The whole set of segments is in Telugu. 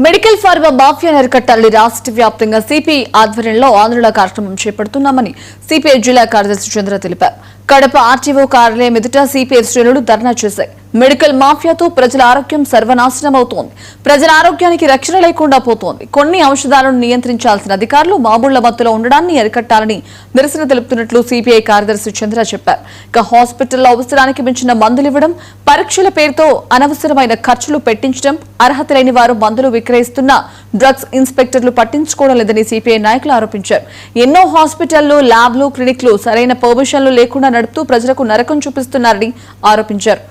మెడికల్ ఫార్మా మాఫియా అరికట్టాలని రాష్ట్ర వ్యాప్తంగా సిపిఐ ఆధ్వర్యంలో ఆందోళన కార్యక్రమం చేపడుతున్నామని సిపిఐ జిల్లా కార్యదర్శి చంద్ర తెలిపారు. కడప ఆర్టీఓ కార్యాలయం ఎదుట సిపిఐ శ్రేణులు ధర్నా చేశాయి. మెడికల్ మాఫియాతో ప్రజల ఆరోగ్యం సర్వనాశనం అవుతోంది. ప్రజల ఆరోగ్యానికి రక్షణ లేకుండా పోతోంది. కొన్ని ఔషధాలను నియంత్రించాల్సిన అధికారులు మామూళ్ల మత్తులో ఉండడాన్ని అరికట్టాలని నిరసన తెలుపుతున్నట్లు సిపిఐ కార్యదర్శి చంద్ర చెప్పారు. ఇక హాస్పిటల్లో అవసరానికి మించిన మందులు ఇవ్వడం, పరీక్షల పేరుతో అనవసరమైన ఖర్చులు పెట్టించడం, అర్హత లేని వారు మందులు విక్రయిస్తున్న డ్రగ్స్ ఇన్స్పెక్టర్లు పట్టించుకోవడం లేదని సిపిఐ నాయకులు ఆరోపించారు. ఎన్నో హాస్పిటళ్లు, ల్యాబ్లు, క్లినిక్లు సరైన పర్మిషన్లు లేకుండా నడుపుతూ ప్రజలకు నరకం చూపిస్తున్నారని ఆరోపించారు.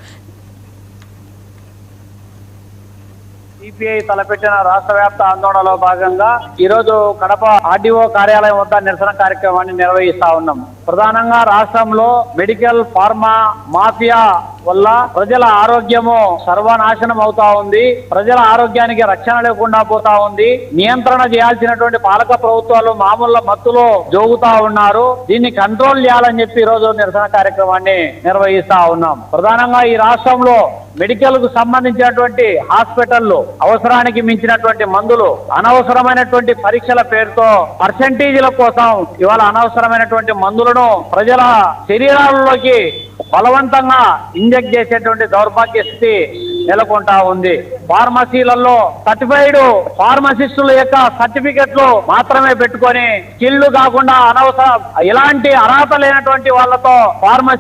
సిపిఐ తలపెట్టిన రాష్ట్ర వ్యాప్త ఆందోళనలో భాగంగా ఈరోజు కడప ఆర్డీఓ కార్యాలయం వద్ద నిరసన కార్యక్రమాన్ని నిర్వహిస్తా ఉన్నాం. ప్రధానంగా రాష్ట్రంలో మెడికల్ ఫార్మా మాఫియా వల్ల ప్రజల ఆరోగ్యము సర్వనాశనం అవుతా ఉంది. ప్రజల ఆరోగ్యానికి రక్షణ లేకుండా పోతా ఉంది. నియంత్రణ చేయాల్సినటువంటి పాలక ప్రభుత్వాలు మామూలు మత్తులో జోగుతా ఉన్నారు. దీన్ని కంట్రోల్ చేయాలని చెప్పి ఈరోజు నిరసన కార్యక్రమాన్ని నిర్వహిస్తా ఉన్నాం. ప్రధానంగా ఈ రాష్ట్రంలో మెడికల్ కు సంబంధించినటువంటి హాస్పిటళ్లు, అవసరానికి మించినటువంటి మందులు, అనవసరమైనటువంటి పరీక్షల పేరుతో పర్సెంటేజీల కోసం ఇవాళ అనవసరమైనటువంటి మందులను ప్రజల శరీరాలలోకి బలవంతంగా ఇంజెక్ట్ చేసేటువంటి దౌర్భాగ్య స్థితి నెలకొంటా ఉంది. ఫార్మసీలలో సర్టిఫైడ్ ఫార్మసిస్టుల యొక్క సర్టిఫికెట్లు మాత్రమే పెట్టుకొని స్కిల్లు కాకుండా అనవసరం ఎలాంటి అర్హత లేనటువంటి వాళ్ళతో ఫార్మసీ